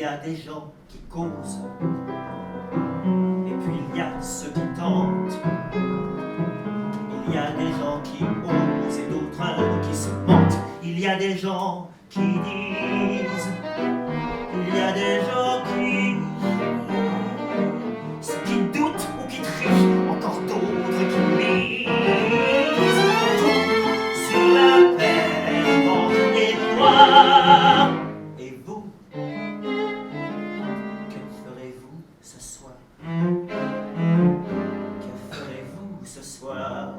y a des gens qui causent, et puis il y a ceux qui tentent. Il y a des gens qui osent et d'autres qui se mentent. Il y a des gens qui disent, il y a des gens qui ceux qui doutent ou qui trichent, encore d'autres qui misent tout sur la paix et noire. Et vous, que ferez-vous ce soir? Que ferez-vous ce soir?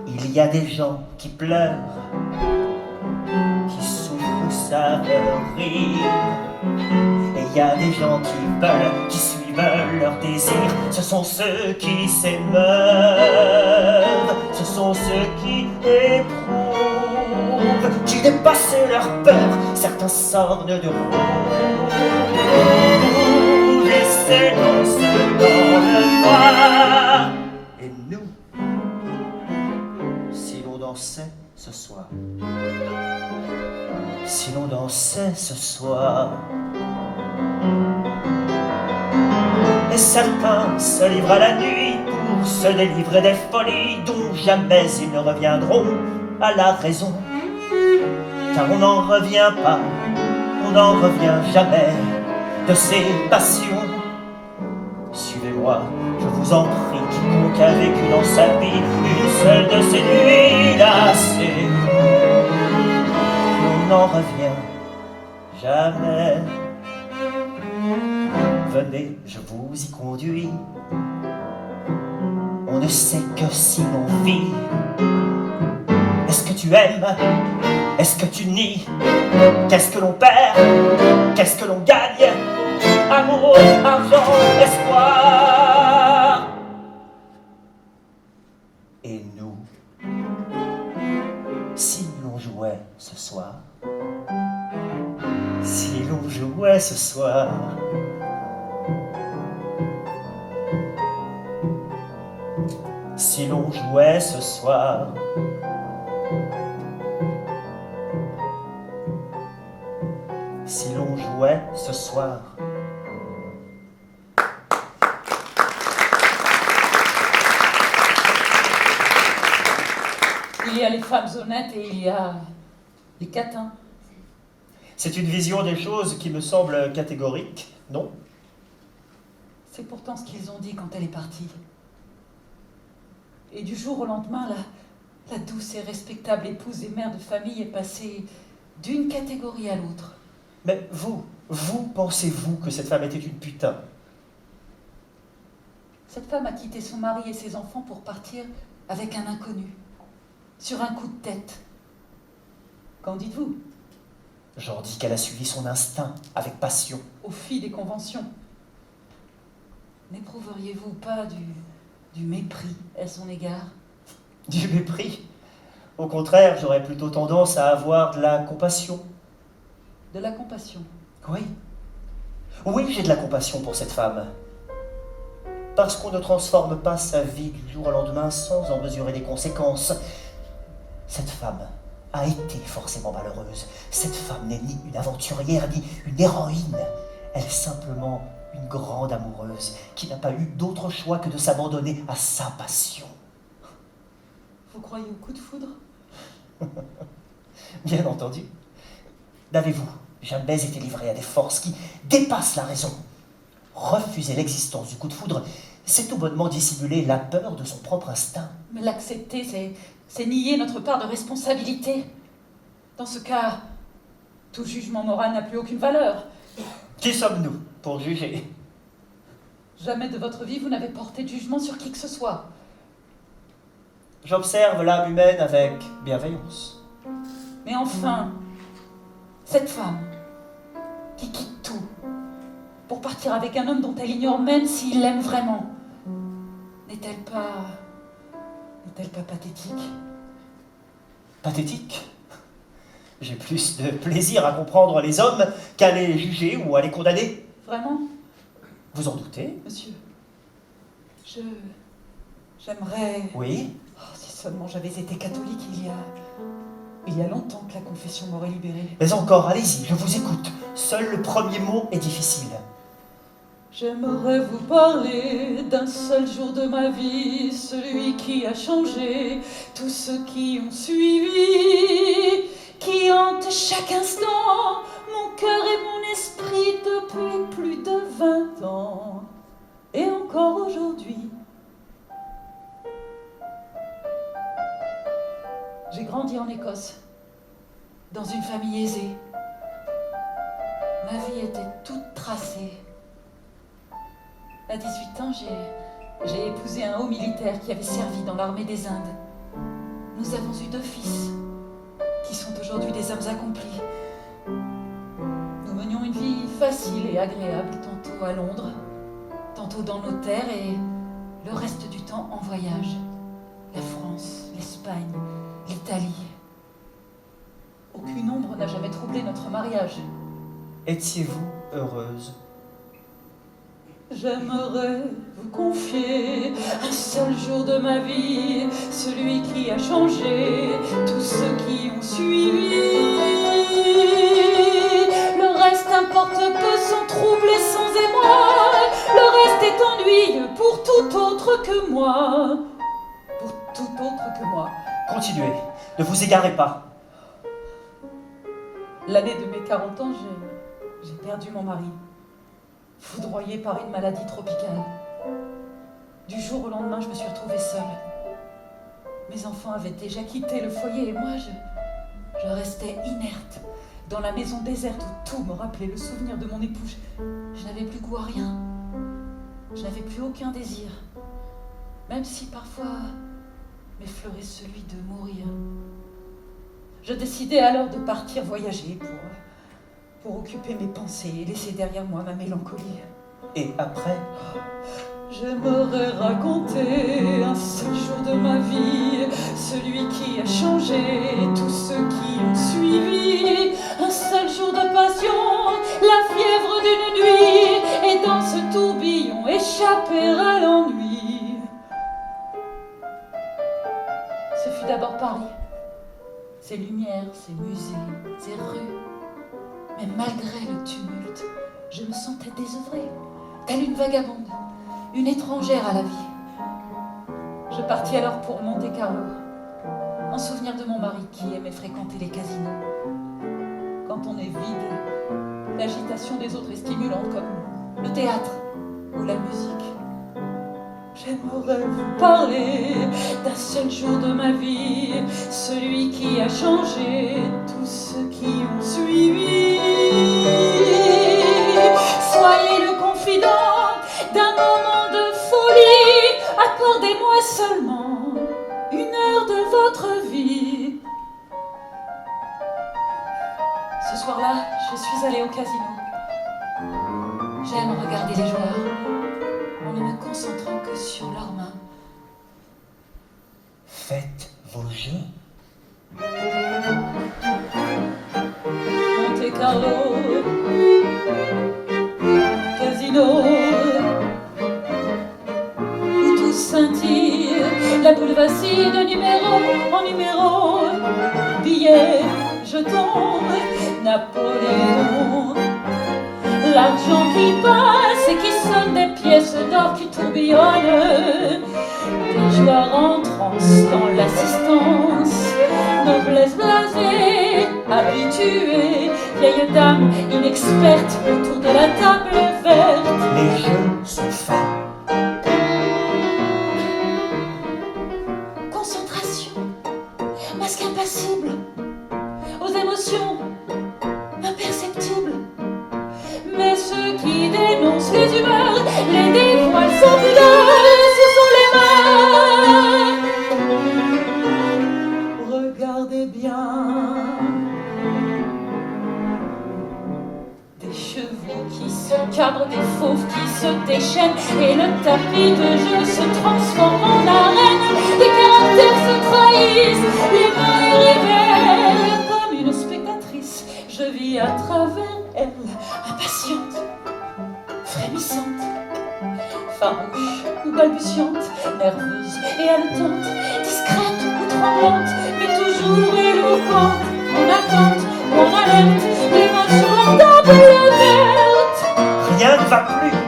Il y a des gens qui pleurent, qui souffrent, savent rire. Et il y a des gens qui veulent, qui suivent leurs désirs. Ce sont ceux qui s'émeuvent, ce sont ceux qui éprouvent, qui dépassent leur peur. Certains sortent de rouge et s'élancent dans le noir. Et nous, si l'on dansait ce soir, si l'on dansait ce soir. Et certains se livrent à la nuit pour se délivrer des folies dont jamais ils ne reviendront à la raison. Car on n'en revient pas, on n'en revient jamais de ces passions. Suivez-moi, je vous en prie, quiconque a vécu dans sa vie une seule de ces nuits lassées, on n'en revient jamais. Venez, je vous y conduis. On ne sait que si l'on vit. Est-ce que tu aimes? Est-ce que tu nies? Qu'est-ce que l'on perd? Qu'est-ce que l'on gagne? Amour, argent, espoir. Et nous, si l'on jouait ce soir, si l'on jouait ce soir, si l'on jouait ce soir, si l'on jouait ce soir. Il y a les femmes honnêtes et il y a les catins. C'est une vision des choses qui me semble catégorique, non? C'est pourtant ce qu'ils ont dit quand elle est partie. Et du jour au lendemain, la douce et respectable épouse et mère de famille est passée d'une catégorie à l'autre. Mais vous pensez-vous que cette femme était une putain? Cette femme a quitté son mari et ses enfants pour partir avec un inconnu, sur un coup de tête. Qu'en dites-vous? J'en dis qu'elle a suivi son instinct avec passion. Au fil des conventions. N'éprouveriez-vous pas du mépris à son égard? Du mépris? Au contraire, j'aurais plutôt tendance à avoir de la compassion. De la compassion? Oui. Oui, j'ai de la compassion pour cette femme. Parce qu'on ne transforme pas sa vie du jour au lendemain sans en mesurer les conséquences. Cette femme a été forcément malheureuse. Cette femme n'est ni une aventurière, ni une héroïne. Elle est simplement une grande amoureuse qui n'a pas eu d'autre choix que de s'abandonner à sa passion. Vous croyez au coup de foudre? Bien entendu. N'avez-vous jamais été livré à des forces qui dépassent la raison? Refuser l'existence du coup de foudre, c'est tout bonnement dissimuler la peur de son propre instinct. Mais l'accepter, c'est nier notre part de responsabilité. Dans ce cas, tout jugement moral n'a plus aucune valeur. Qui sommes-nous pour juger? Jamais de votre vie vous n'avez porté de jugement sur qui que ce soit. J'observe l'âme humaine avec bienveillance. Mais enfin, cette femme qui quitte tout pour partir avec un homme dont elle ignore même s'il l'aime vraiment, n'est-elle pas pathétique? Pathétique? J'ai plus de plaisir à comprendre les hommes qu'à les juger ou à les condamner. Vraiment? Vous en doutez? Monsieur, j'aimerais... Oui? Oh, Seulement j'avais été catholique il y a longtemps que la confession m'aurait libérée. Mais encore, allez-y, je vous écoute. Seul le premier mot est difficile. J'aimerais vous parler d'un seul jour de ma vie, celui qui a changé tous ceux qui ont suivi, qui hante chaque instant mon cœur et mon esprit depuis plus de 20 ans, et encore aujourd'hui. J'ai grandi en Écosse, dans une famille aisée. Ma vie était toute tracée. À 18 ans, j'ai épousé un haut militaire qui avait servi dans l'armée des Indes. Nous avons eu 2 fils, qui sont aujourd'hui des hommes accomplis. Nous menions une vie facile et agréable, tantôt à Londres, tantôt dans nos terres et le reste du temps en voyage. La France, l'Espagne, l'Italie. Aucune ombre n'a jamais troublé notre mariage. Étiez-vous heureuse? J'aimerais vous confier un seul jour de ma vie, celui qui a changé tous ceux qui ont suivi. Le reste importe peu, sans trouble et sans émoi. Le reste est ennuyeux pour tout autre que moi. Pour tout autre que moi. Continuez, ne vous égarez pas. L'année de mes 40 ans, j'ai perdu mon mari, foudroyé par une maladie tropicale. Du jour au lendemain, je me suis retrouvée seule. Mes enfants avaient déjà quitté le foyer et moi, je restais inerte, dans la maison déserte où tout me rappelait le souvenir de mon époux. Je n'avais plus goût à rien. Je n'avais plus aucun désir, même si parfois m'effleurait celui de mourir. Je décidai alors de partir voyager pour occuper mes pensées et laisser derrière moi ma mélancolie. Et après? J'aimerais raconter un seul jour de ma vie, celui qui a changé tous ceux qui ont suivi. Un seul jour de passion, la fièvre d'une nuit, et dans ce tourbillon échapper à l'ennui. Ce fut d'abord Paris, ses lumières, ses musées, ses rues. Mais malgré le tumulte, je me sentais désœuvrée, telle une vagabonde, une étrangère à la vie. Je partis alors pour Monte-Carlo, en souvenir de mon mari qui aimait fréquenter les casinos. Quand on est vide, l'agitation des autres est stimulante, comme le théâtre ou la musique. J'aimerais vous parler d'un seul jour de ma vie, celui qui a changé tous ceux qui ont suivi. Soyez le confident d'un moment de folie, accordez-moi seulement 1 heure de votre vie. Ce soir-là, je suis allée au casino. J'aime regarder les joueurs en ne me concentrant que sur leurs mains. Faites vos jeux. Monte-Carlo, casino, où tout scintille, la boule vacille de numéro en numéro. Billets, jetons, Napoléon. L'argent qui passe et qui sonne, des pièces d'or qui tourbillonnent, des joueurs en transe dans l'assistance, noblesse blasée, habituée, vieille dame inexperte autour de la table verte. Les jeux sont faits. Concentration, masque impassible, aux émotions imperceptibles. Mais ceux qui dénoncent les humeurs, les dévoilent sans pudeur, ce sont les mains. Regardez bien, des chevaux qui se cabrent, des fauves qui se déchaînent, et le tapis de jeu se transforme en arène. Des caractères se trahissent, les mains révèlent. Comme une spectatrice, je vis à travers elle, impatiente, frémissante, farouche ou balbutiante, nerveuse et haletante, discrète lente, mais toujours éloquente. En attente ou en alerte, les mains sur la table verte. Rien ne va plus.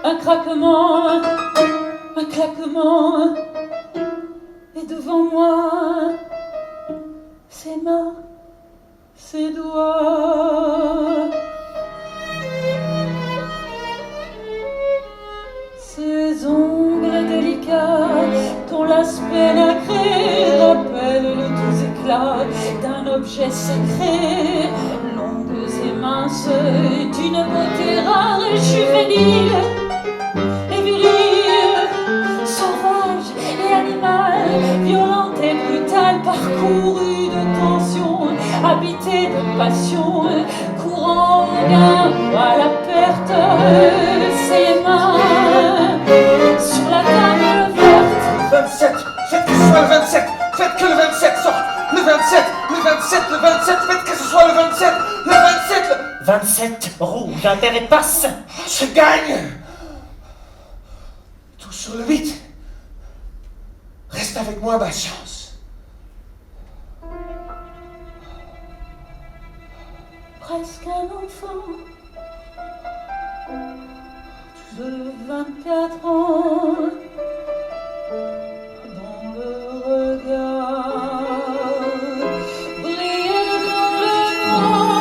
Un craquement, un claquement, et devant moi, ses mains, ses doigts, ses ongles délicats, dont l'aspect nacré rappelle le doux éclat d'un objet sacré, longues et minces, d'une beauté rare et juvénile et virile, sauvage et animale, violente et brutale, parcourue de tensions, habitée de passion, courant au gain ou à la perte, ses mains sur la table verte. 27, faites que ce soit le 27, faites que le 27 sorte. Le 27, le 27, le 27, faites que ce soit le 27, le 27, le... 27, rouge, impair et passe. Je gagne. Tout sur le 8. Reste avec moi, ma chance. Presque un enfant de 24 ans, dont le regard brillait dans le noir.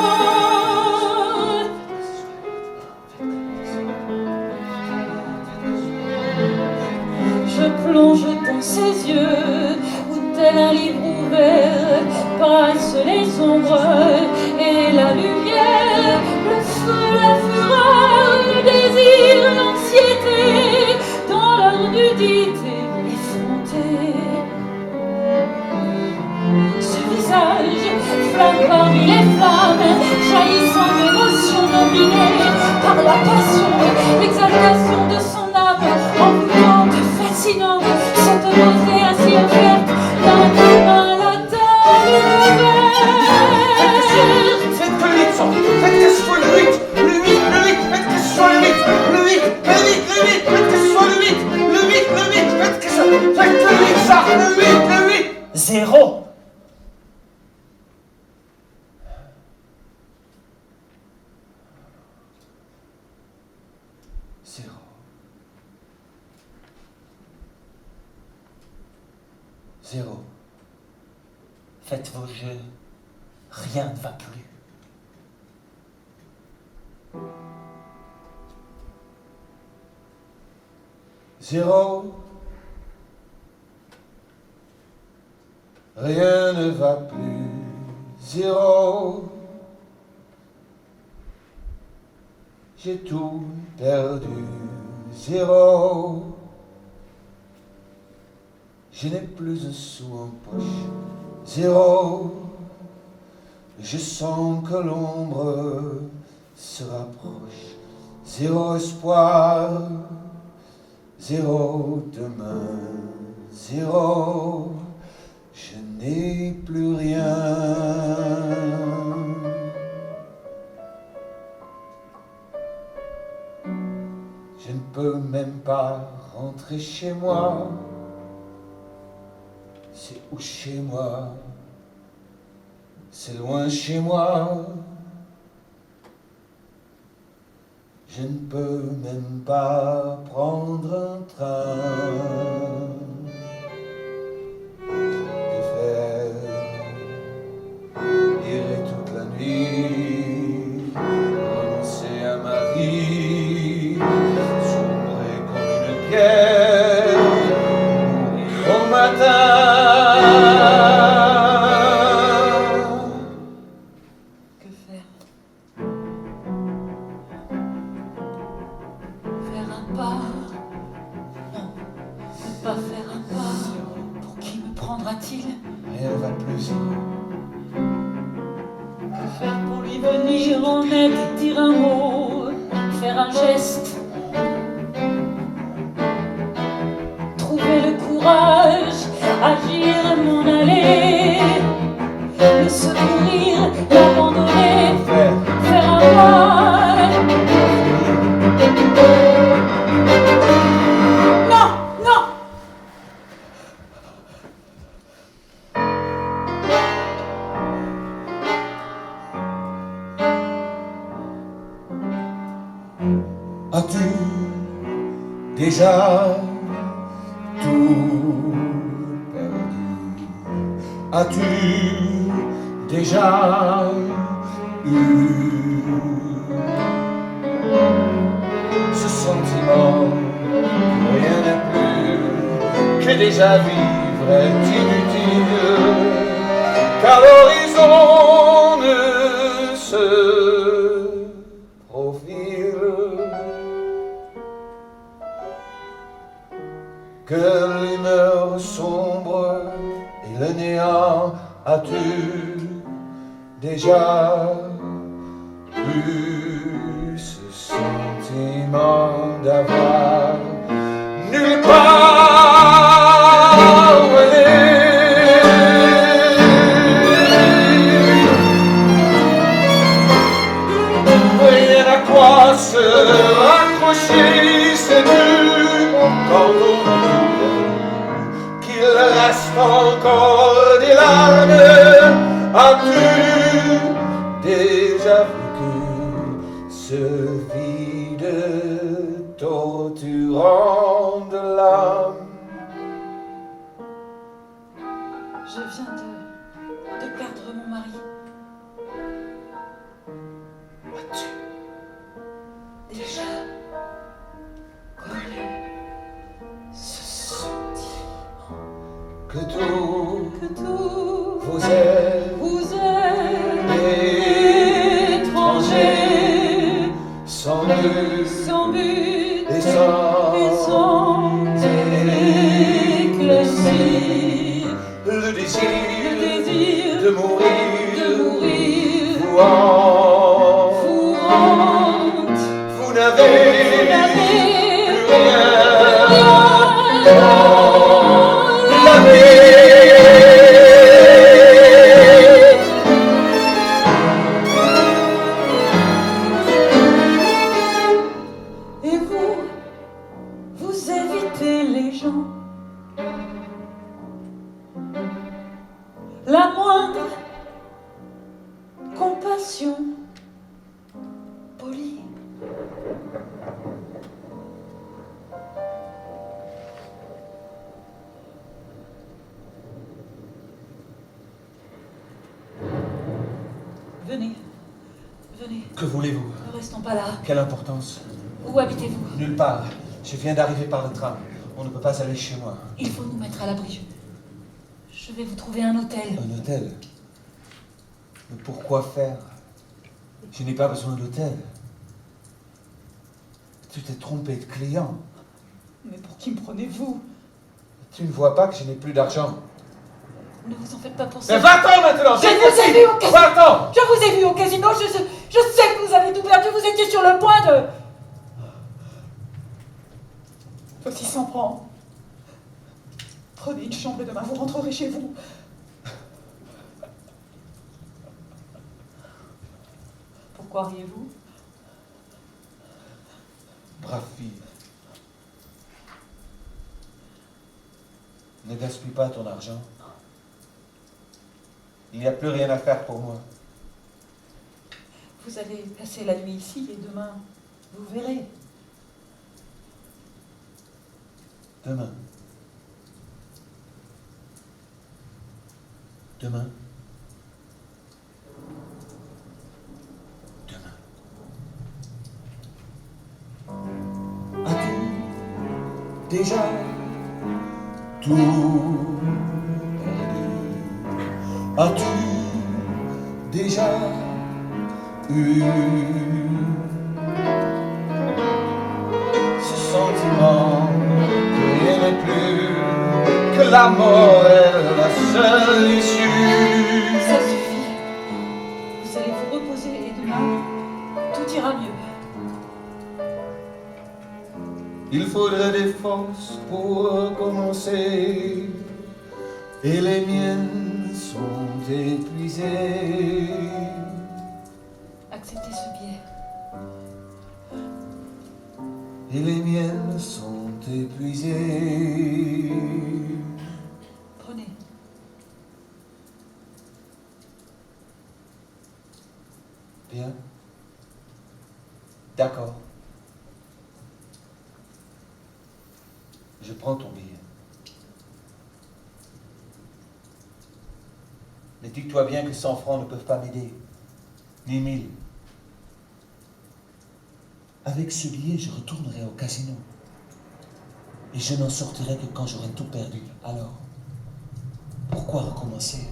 Je plonge dans ses yeux, où tel un livre ouvert passent les ombres et la lumière, le feu, la fureur, le désir, l'anxiété, dans leur nudité effrontée. Ce visage, flamme parmi les flammes, jaillissant d'émotions dominées par la passion, l'exaltation de son âme, envoûtante, fascinante, cette beauté ainsi offerte d'un humain la taille ouverte. Faites que le 8 sorte, faites que ce soit le 8, le 8, le 8, faites que ce soit le 8, le 8, le 8, le 8, faites que ce soit le 8, le 8, le 8, faites que le 8 sorte, le 8, le 8. 0. Zéro. Zéro. Faites vos jeux, rien ne va plus. Zéro. Rien ne va plus. Zéro. J'ai tout perdu. Zéro. Je n'ai plus un sou en poche. Zéro. Je sens que l'ombre se rapproche. Zéro espoir. Zéro demain. Zéro. Je n'ai plus rien. Je ne peux même pas rentrer chez moi. C'est où chez moi? C'est loin chez moi. Je ne peux même pas prendre un train. Que faire? Errer toute la nuit, renoncer à ma vie, sombrer comme une pierre, mourir au matin. Que faire? Faire un pas? Non, ne pas faire un pas. Pour qui me prendra-t-il? Rien ne va plus. Que faire pour lui venir en aide? Dire un mot, faire un geste, trouver le courage, agir, m'en aller, le secourir, l'abandonner, faire un pas. Non! déjà tout perdu? As-tu déjà eu ce sentiment que rien n'est plus, que déjà vivre est inutile, qu'à l'horizon ne se profile que l'humeur sombre et le néant? As-tu déjà eu ce sentiment d'avoir nulle part où aller? Rien à quoi se raccrocher, c'est nu quand on oublie qu'il reste encore des larmes. As-tu déjà vécu ce vide torturant de l'âme? Je viens de perdre mon mari. As-tu Déjà connu ce sentiment que tout que tout vous êtes vous êtes étranger, sans but sans but et sans éclaircir, le le désir désir de mourir vous hante. vous n'avez plus rien dans la vie. Et vous évitez les gens, la moindre compassion polie. Venez, venez, Que voulez-vous? ne restons pas là. Quelle importance? Où habitez-vous? Nulle part. Je viens d'arriver par le tram. On ne peut pas aller chez moi. Il faut nous mettre à l'abri. Je vais vous trouver un hôtel. Un hôtel? Mais pourquoi faire? Je n'ai pas besoin d'hôtel. Tu t'es trompé de client. Mais pour qui me prenez-vous? Tu ne vois pas que je n'ai plus d'argent. Ne vous en faites pas pour Mais ça. va-t'en maintenant! Je vous ai vu au casino. Va-t'en! Je vous ai vu au casino. Je sais que vous avez tout perdu. Vous étiez sur le point de... Voici 100 francs. Prenez une chambre et demain vous rentrerez chez vous. Pourquoi riez-vous? Brave fille. Ne gaspille pas ton argent. Il n'y a plus rien à faire pour moi. Vous allez passer la nuit ici et demain, vous verrez. Demain. Demain. Demain. As-tu déjà tout perdu? As-tu déjà eu ce sentiment que rien n'est plus, que la mort est la seule issue? Ça suffit. Vous allez vous reposer et demain, tout ira mieux. Il faudrait des forces pour commencer, et les miennes sont épuisées. Acceptez ce billet. Et les miennes sont épuisées. Prenez. Bien. D'accord. Je prends ton billet. Mais dis-toi bien que 100 francs ne peuvent pas m'aider. Ni 1000. Avec ce billet, je retournerai au casino. Et je n'en sortirai que quand j'aurai tout perdu. Alors, pourquoi recommencer?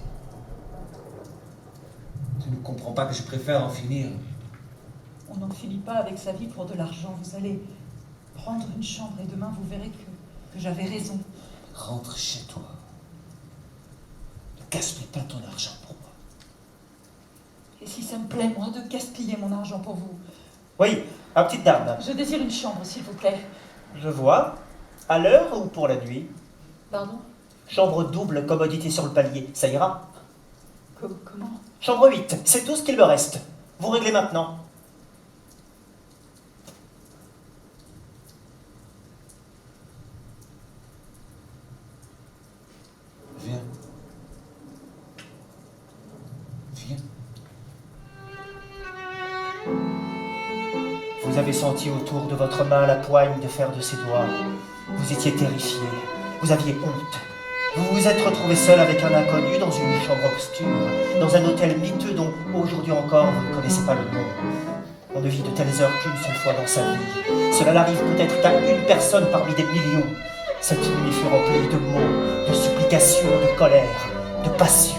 Tu ne comprends pas que je préfère en finir. On n'en finit pas avec sa vie pour de l'argent. Vous allez prendre une chambre et demain vous verrez que j'avais raison. Rentre chez toi. Ne gaspille pas ton argent pour moi. Et si ça me plaît, moi, de gaspiller mon argent pour vous? Oui, ma petite dame. Je désire une chambre, s'il vous plaît. Je vois. À l'heure ou pour la nuit? Pardon? Chambre double, commodité sur le palier. Ça ira? Comment? Chambre 8, c'est tout ce qu'il me reste. Vous réglez maintenant. Viens. Viens. Vous avez senti autour de votre main la poigne de fer de ses doigts. Vous étiez terrifié. Vous aviez honte. Vous vous êtes retrouvé seul avec un inconnu dans une chambre obscure, dans un hôtel miteux dont, aujourd'hui encore, vous ne connaissez pas le nom. On ne vit de telles heures qu'une seule fois dans sa vie. Cela n'arrive peut-être qu'à une personne parmi des millions. Cette nuit fut remplie de mots, de supplications, de colère, de passion.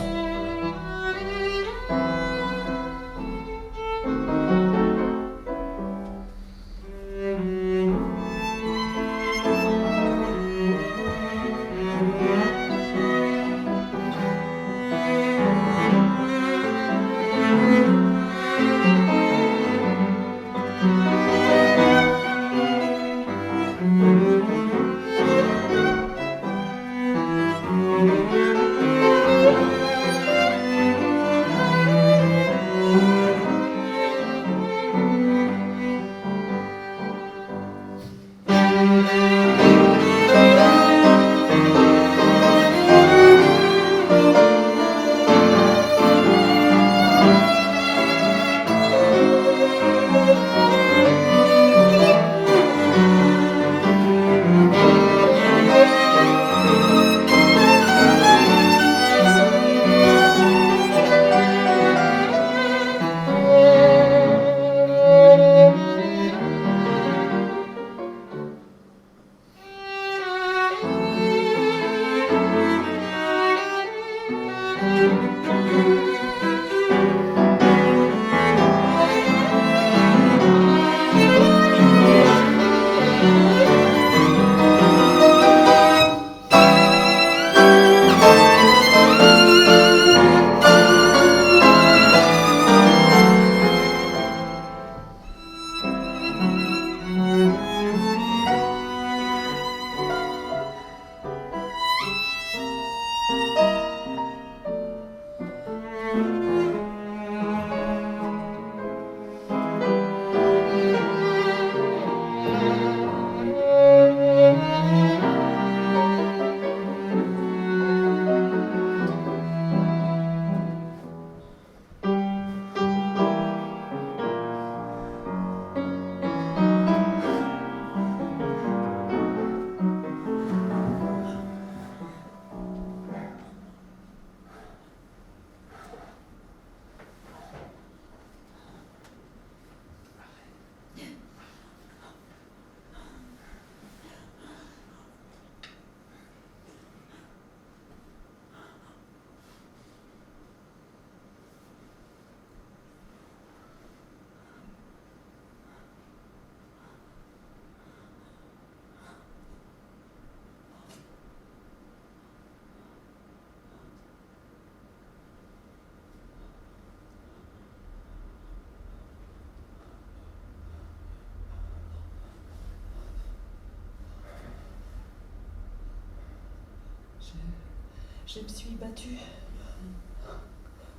Je me suis battue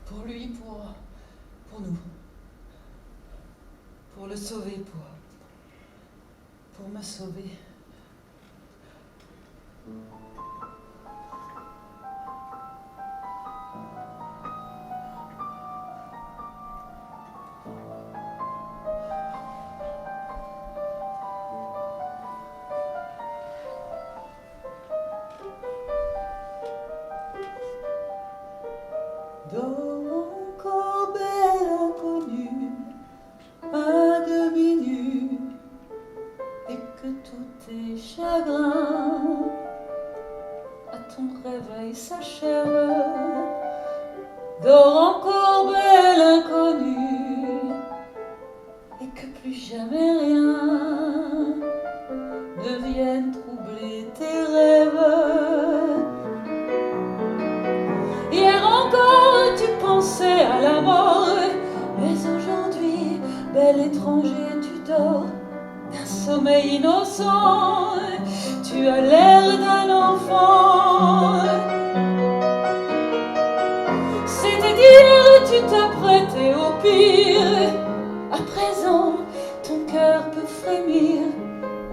pour lui, pour nous, pour le sauver, pour me sauver. Dors encore, belle inconnue, à demi nue, et que tous tes chagrins à ton réveil s'achèvent. Dors encore, belle inconnue, et que plus jamais rien ne vienne troubler tes rêves. Hier encore tu pensais à la mort, mais aujourd'hui, bel étranger, tu dors d'un sommeil innocent. Tu as l'air d'un enfant. C'était dire, tu t'apprêtais au pire. À présent, ton cœur peut frémir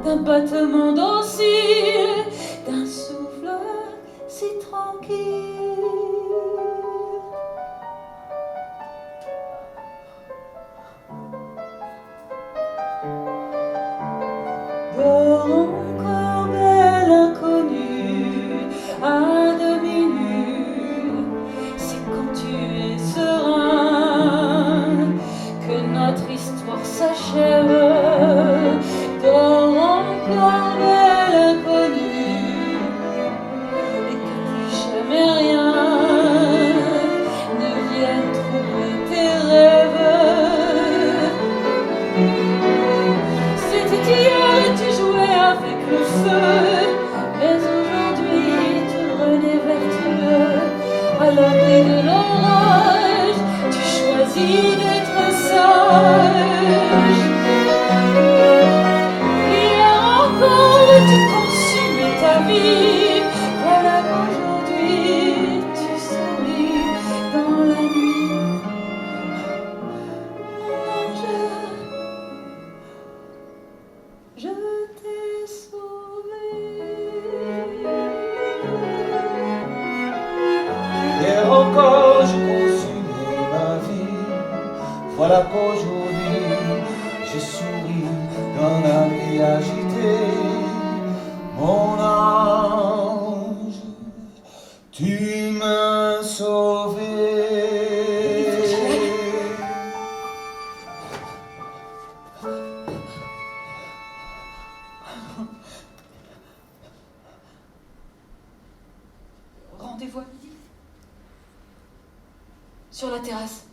d'un battement docile, d'un souffle si tranquille. Dors encore, belle inconnue, à demi nue, c'est quand tu es serein que notre histoire s'achève. Dors encore, belle inconnue, et que plus jamais rien ne vienne troubler tes rêves. C'était hier, tu jouais avec le feu, mais aujourd'hui tu renais vertueux. À l'abri de l'orage, tu choisis d'être sage. Hier encore, tu consumais ta vie. Voilà qu'aujourd'hui, tu souris dans la nuit. Mon ange, je t'ai sauvé. Hier encore je consumais ma vie. Voilà qu'aujourd'hui je souris dans la nuit agitée. Mon ange, tu m'as sauvé. Rendez-vous à midi sur la terrasse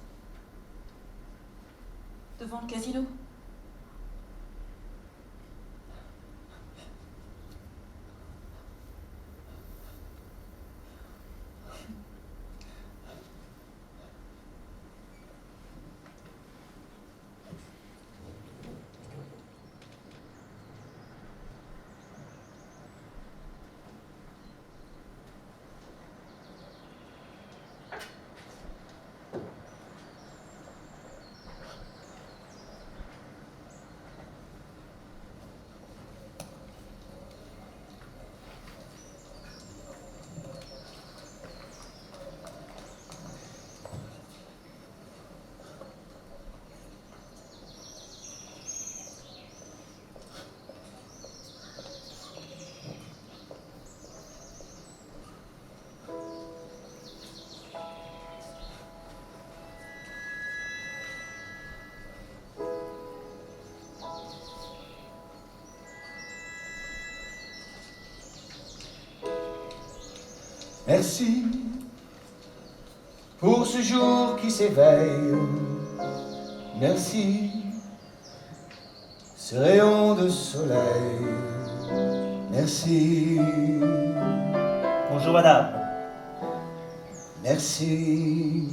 devant le casino. Merci pour ce jour qui s'éveille. Merci, ce rayon de soleil. Merci. Bonjour madame. Merci.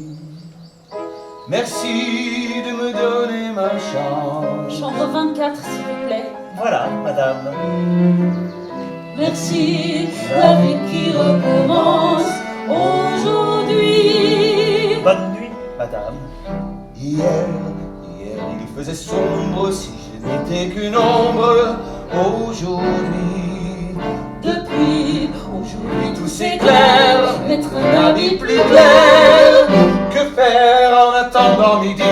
Merci de me donner ma chambre. Chambre 24, s'il vous plaît. Voilà madame. Merci, la vie qui recommence aujourd'hui. Bonne nuit madame. Hier, il faisait sombre si je n'étais qu'une ombre. Aujourd'hui, Depuis aujourd'hui tout s'éclaire, mettre un habit plus clair. Que faire en attendant midi?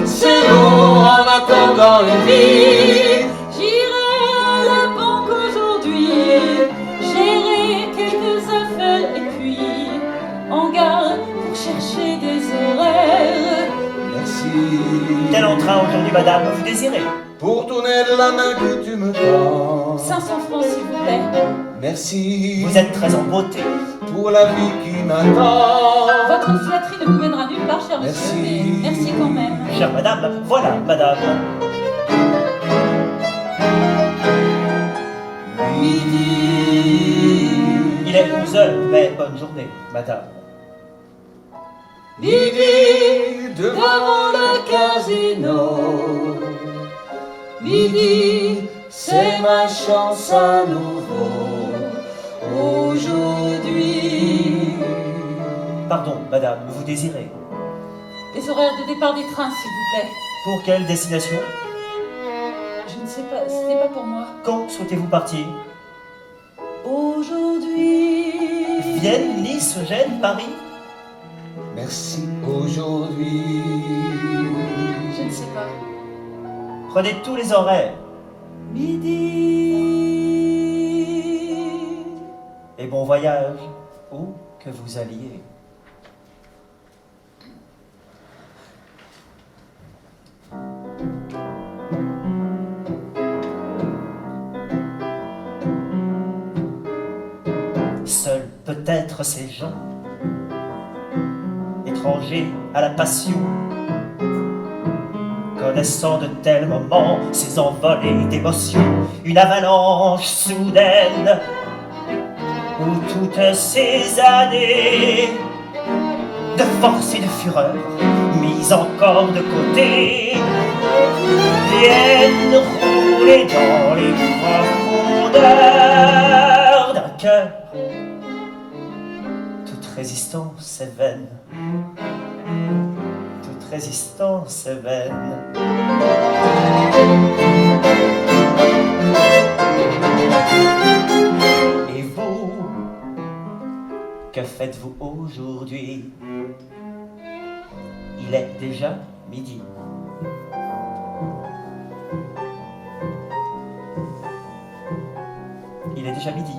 C'est lourd en attendant une vie. J'irai à la banque aujourd'hui, gérer quelques affaires et puis en gare pour chercher Quel entrain aujourd'hui, madame, vous désirez? Pour tourner de la main que tu me tends. 500 francs, s'il vous plaît. Merci. Vous êtes très en beauté. Pour la vie qui m'attend. Votre flatterie ne vous mènera nulle part, cher Merci. monsieur, mais merci quand même. Chère madame, voilà, madame. Midi. Il est 11h, mais bonne journée, madame. Midi Devant le casino. Midi, c'est ma chance à nouveau. Aujourd'hui. Pardon, madame, vous désirez? les horaires de départ des trains, s'il vous plaît. Pour quelle destination? Je ne sais pas, ce n'est pas pour moi. Quand souhaitez-vous partir? Aujourd'hui. Vienne, Nice, Gênes, Paris? Merci aujourd'hui. Je ne sais pas. Prenez tous les horaires. Midi. Et bon voyage, où que vous alliez. Seuls peut-être ces gens, étrangers à la passion, connaissant de tels moments, ces envolées d'émotions, une avalanche soudaine, où toutes ces années de force et de fureur, mises encore de côté, viennent rouler dans les profondeurs d'un cœur. Toute résistance est vaine. Toute résistance est vaine. Et vous, que faites-vous aujourd'hui? Il est déjà midi. Il est déjà midi.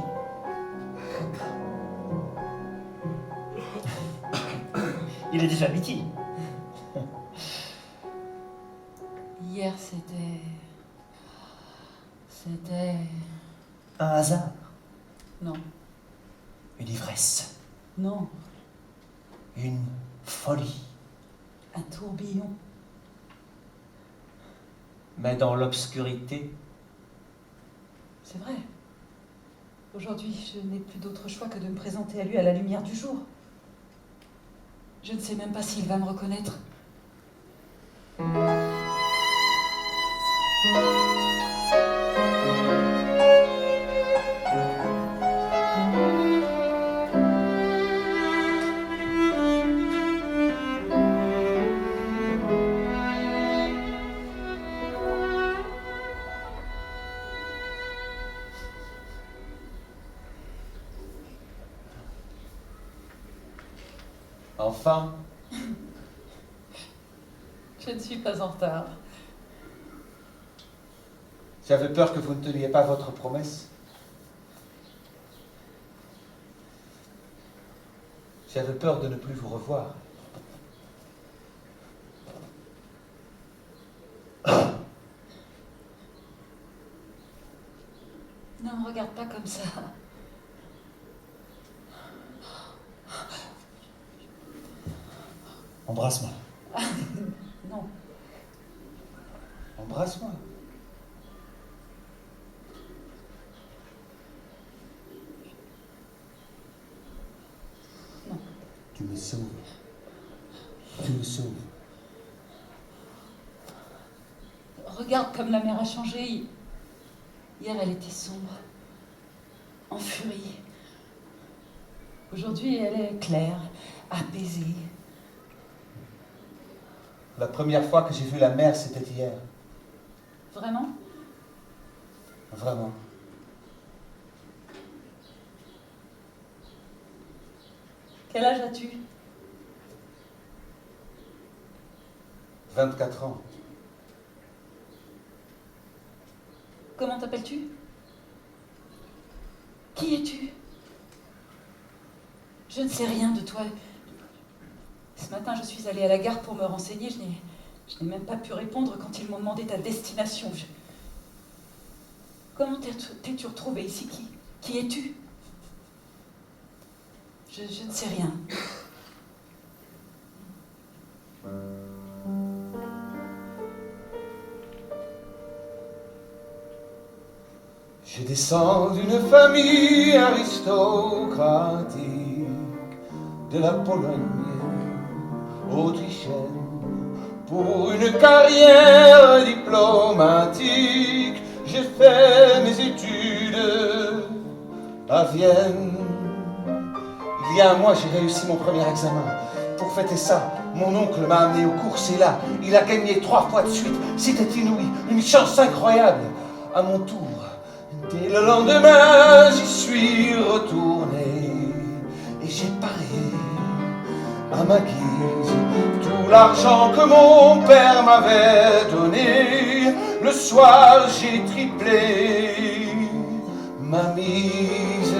Il est déjà midi. Hier, c'était Un hasard, Non, une ivresse, non, une folie. un tourbillon. Mais dans l'obscurité, C'est vrai. Aujourd'hui, je n'ai plus d'autre choix que de me présenter à lui à la lumière du jour. Je ne sais même pas s'il va me reconnaître. Enfin, Je ne suis pas en retard. j'avais peur que vous ne teniez pas votre promesse. J'avais peur de ne plus vous revoir. Ne me regarde pas comme ça. embrasse-moi. Non, Embrasse-moi. non. Tu me sauves. Tu me sauves. Regarde comme la mer a changé. Hier, elle était sombre, en furie. Aujourd'hui, elle est claire, apaisée. La première fois que j'ai vu la mer, c'était hier. Vraiment? Vraiment. Quel âge as-tu? 24 ans. Comment t'appelles-tu? Qui es-tu? Je ne sais rien de toi. Ce matin, je suis allée à la gare pour me renseigner. Je Je n'ai même pas pu répondre quand ils m'ont demandé ta destination. Comment t'es-tu retrouvée ici? Qui es-tu? Je ne sais rien. Je descends d'une famille aristocratique de la Pologne autrichienne. Pour une carrière diplomatique, j'ai fait mes études à Vienne. Il y a un mois, j'ai réussi mon premier examen. Pour fêter ça, mon oncle m'a amené aux courses et là, il a gagné 3 fois de suite. C'était inouï, une chance incroyable. À mon tour, dès le lendemain, j'y suis retourné et j'ai parié à ma guise tout l'argent que mon père m'avait donné. Le soir, j'ai triplé ma mise.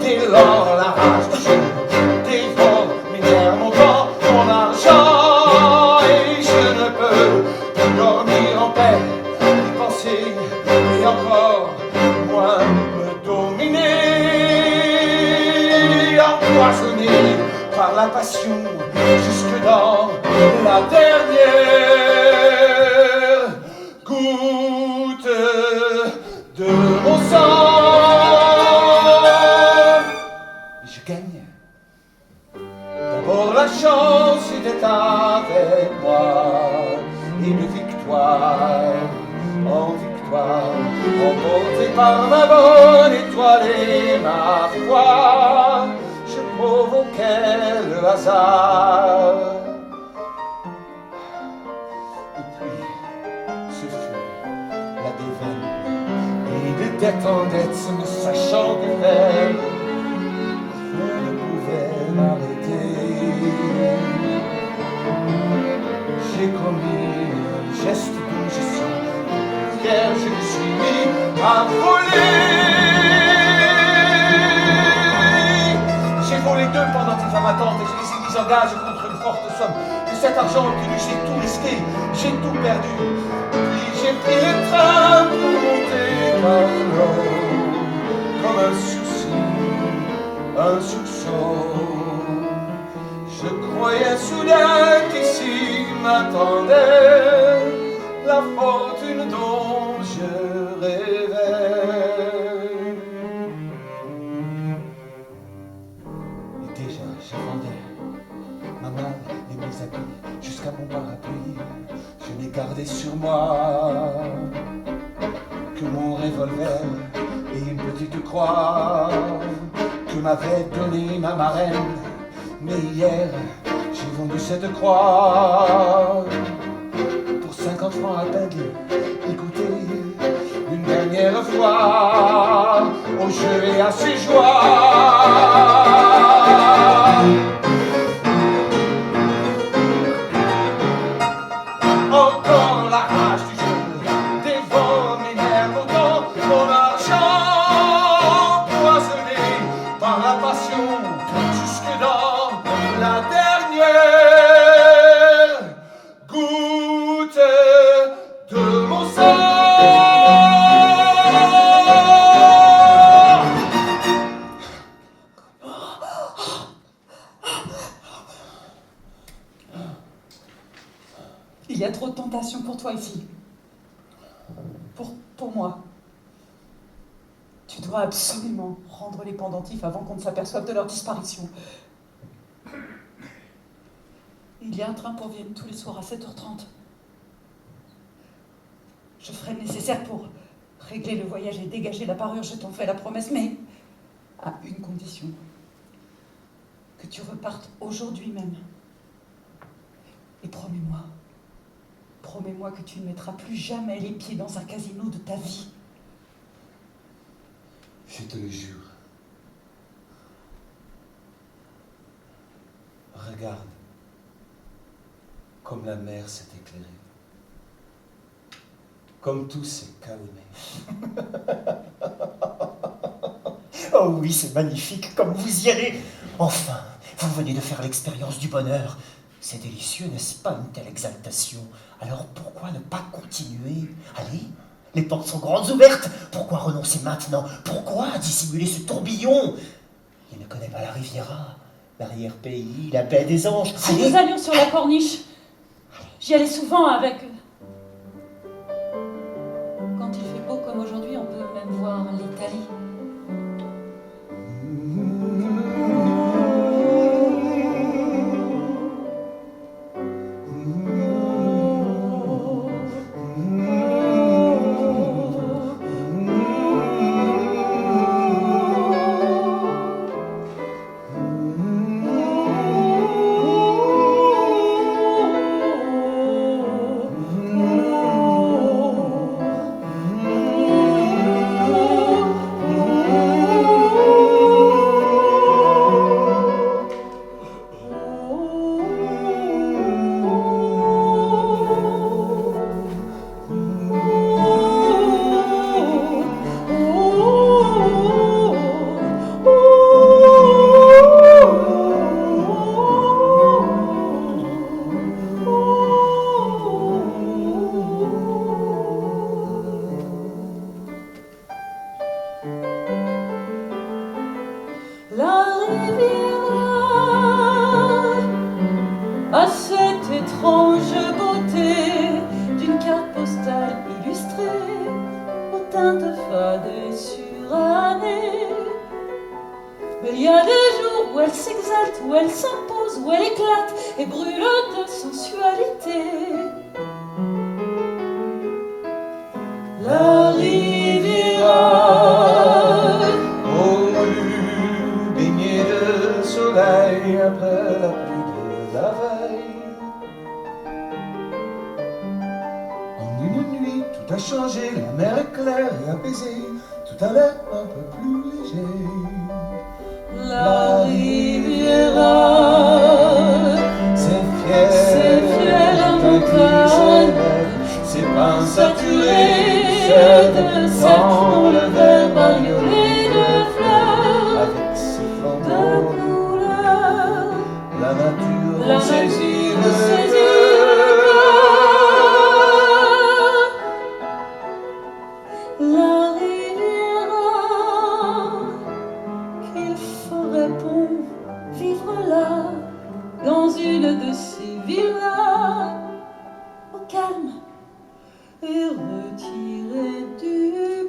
Dès lors, la rage du jeu dévore mes nerfs, mon temps, mon argent, et je ne peux plus dormir en paix, y penser, et encore moins me dominer, empoisonné par la passion, jusque dans la dernière goutte de mon sang. D'abord la chance était avec moi, et de victoire en victoire, emporté par ma bonne étoile et ma foi, je provoquais le hasard. Et puis, ce fut la déveine, et de tête en tête, ne sachant que faire, je ne pouvais m'arrêter. J'ai commis un geste dont je suis fier, je me suis mis à voler. J'ai volé 2 pendentifs à ma tante et je les ai mis en gage contre une forte somme. De cet argent obtenu, j'ai tout risqué, j'ai tout perdu. Puis j'ai pris le train pour monter par l'eau, comme un souci, un soupçon. Je croyais soudain qu'ici m'attendait la fortune dont je rêvais. Et déjà, je vendais ma malle et mes habits jusqu'à mon parapluie. Je n'ai gardé sur moi que mon revolver et une petite croix que m'avait donnée ma marraine. Mais hier, j'ai vendu cette croix pour 50 francs à peine. Écoutez, une dernière fois, au jeu et à ses joies. Encore la rage du jeu dévore mes nerfs, autant mon argent empoisonné par la passion jusque dans la dernière goutte de mon sang. Il y a trop de tentations pour toi ici. Pour moi. Tu dois absolument rendre les pendentifs avant qu'on ne s'aperçoive de leur disparition. Il y a un train pour Vienne tous les soirs à 7h30. Je ferai le nécessaire pour régler le voyage et dégager la parure, je t'en fais la promesse, mais à une condition. Que tu repartes aujourd'hui même. Et promets-moi que tu ne mettras plus jamais les pieds dans un casino de ta vie. Je te le jure. Regarde, comme la mer s'est éclairée, comme tout s'est calmé. Oh oui, c'est magnifique, comme vous y allez. Enfin, vous venez de faire l'expérience du bonheur. C'est délicieux, n'est-ce pas, une telle exaltation? Alors pourquoi ne pas continuer? Allez, les portes sont grandes ouvertes. Pourquoi renoncer maintenant? Pourquoi dissimuler ce tourbillon? Il ne connaît pas la Riviera, l'arrière-pays, la baie des Anges. Si nous allions sur la corniche, j'y allais souvent avec eux. Quand il fait beau comme aujourd'hui, on peut même voir l'Italie. À cette étrange beauté d'une carte postale illustrée aux teintes fades et surannées. Mais il y a des jours où elle s'exalte, où elle s'impose, où elle éclate et brûle de sensualité. La Riviera, aux rues baignées de soleil après la pluie de la veille. En une nuit, tout a changé, la mer est claire et apaisée, tout a l'air un peu plus léger. la Riviera, c'est fier la montagne, c'est pas saturé saturé de sel dans le verre bariolé de fleurs, avec ses de flambeaux. couleurs. La nature La saisit nature le saisit cœur. La Riviera, qu'il ferait bon vivre là, dans une de ces villas, au calme et retiré du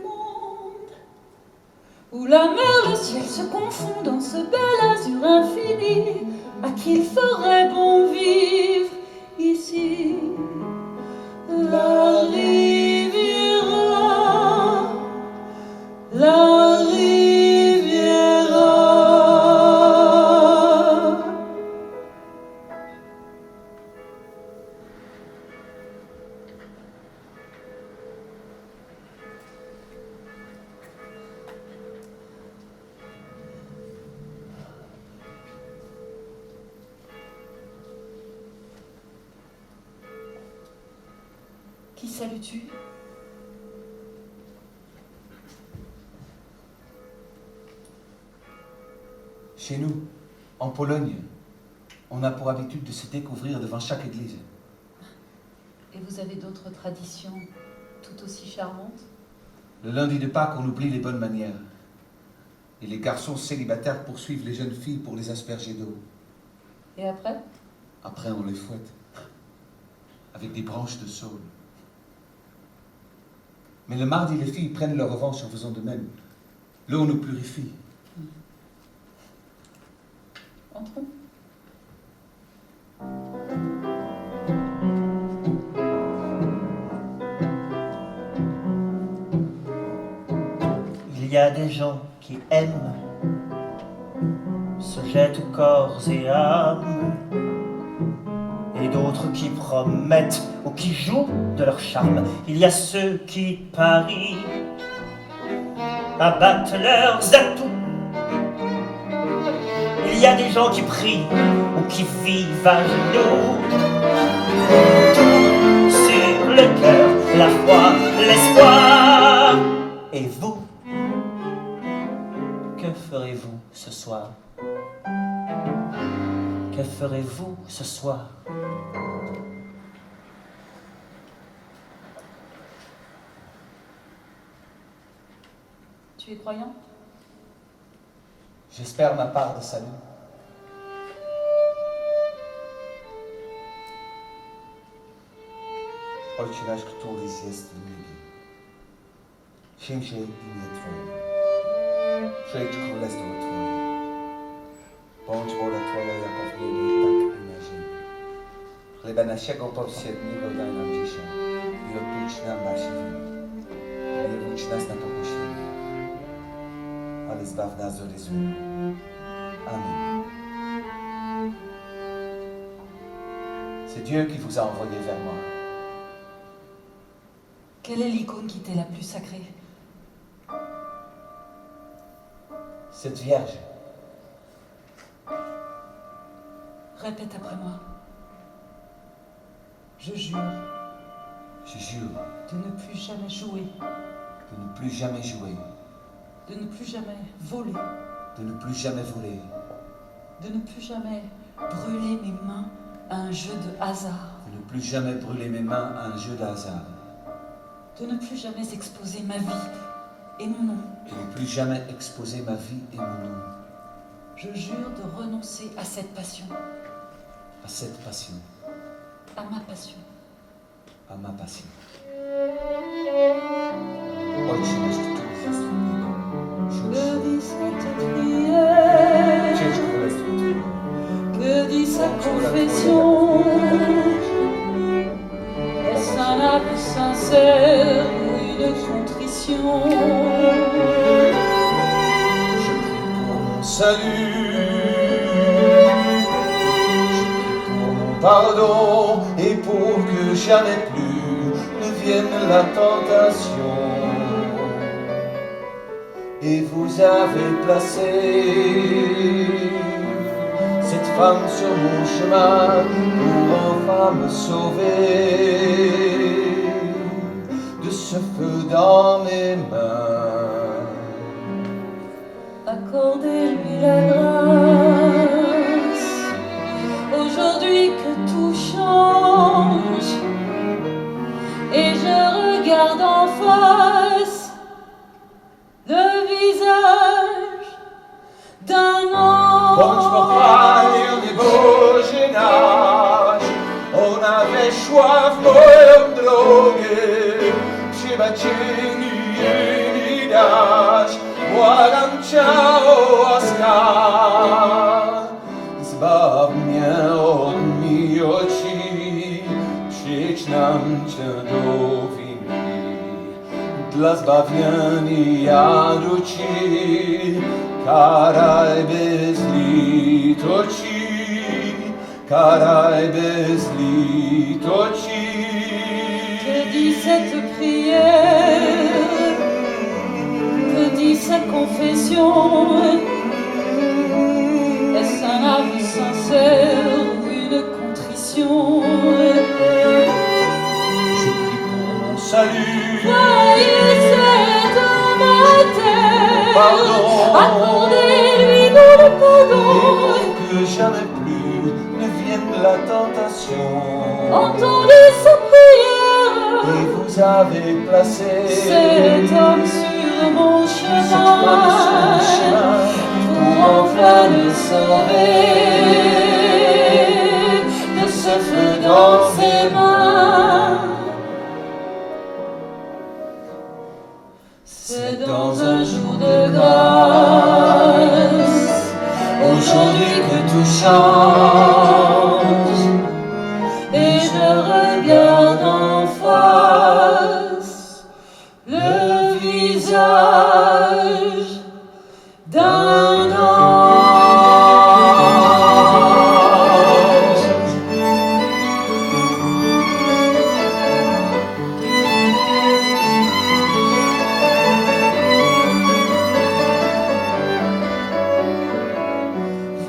monde, où la mer, le ciel se confondent dans ce bel azur infini, à qui il ferait bon vivre ici. La Riviera, la Riviera. Qui salues-tu? Chez nous, en Pologne, on a pour habitude de se découvrir devant chaque église. Et vous avez d'autres traditions tout aussi charmantes? Le lundi de Pâques, on oublie les bonnes manières. Et les garçons célibataires poursuivent les jeunes filles pour les asperger d'eau. Et après? Après, on les fouette avec des branches de saule. Mais le mardi, les filles prennent leur revanche en faisant de même. L'eau nous purifie. Entrons. Il y a des gens qui aiment, se jettent corps et âme, et d'autres qui promettent ou qui jouent de leur charme. Il y a ceux qui parient, abattent leurs atouts. Il y a des gens qui prient ou qui vivent à genoux. Tout sur le cœur, la foi, l'espoir. Et vous, que Que ferez-vous ce soir? Que ferez-vous ce soir? Tu es croyant? J'espère ma part de salut. Ojcze nasz, któryś jest w niebie, święć się imię Twoje. Przyjdź królestwo Twoje. Bądź wola Twoja jako w niebie, tak i na ziemi. Chleba naszego powszedniego daj nam dzisiaj i odpuść nam nasze winy. Nie wódź nas na pokuszenie, ale zbaw nas od złego. Amen. C'est Dieu qui vous a envoyé vers moi. Quelle est l'icône qui t'est la plus sacrée? Cette Vierge. Répète après moi. Je jure Je jure de ne plus jamais jouer, de ne plus jamais jouer, de ne plus jamais voler, de ne plus jamais voler, de ne plus jamais brûler mes mains à un jeu de hasard, de ne plus jamais brûler mes mains à un jeu de hasard, de ne plus jamais exposer ma vie et mon nom. de ne plus jamais exposer ma vie et mon nom Je jure de renoncer à cette passion, à cette passion, à ma passion. à ma passion. Ojcze nasz, który jest w niebie, Que dit cette prière? przyjdź królestwo Twoje. Que dit sa confession? Est-ce un acte sincère ou une contrition? Je prie pour mon salut, je prie pour mon pardon et pour que jamais plus ne vienne la tentation. Et vous avez placé cette femme sur mon chemin pour enfin me sauver de ce feu dans mes mains. Accordez-lui la grâce, aujourd'hui que tout change, et je regarde en face le visage d'un Bądź ange. pochwalił Boże nasz, ona weszła w moją drogę, chyba Cię nie dać, błagam Cię o łaska, zbaw mnie od miłości, przyjdź nam Cię do winy. Dla zbawienia duszy, karaj bez litości, karaj bez litości. Que dit cette prière? Que dit sa confession? Est-ce un aveu sincère ou une contrition? Je prie pour mon salut, Voyez cet matin, pardon, accordez-lui mon et pardon. pour que jamais plus ne vienne la tentation. Entendez sa prière, Et vous avez placé cet homme sur mon cette femme sur mon chemin, chemin pour enfin le sauver de ce feu dans ses mains. C'est dans un jour de grâce, aujourd'hui que tout change, et je regarde en face le visage d'un ange.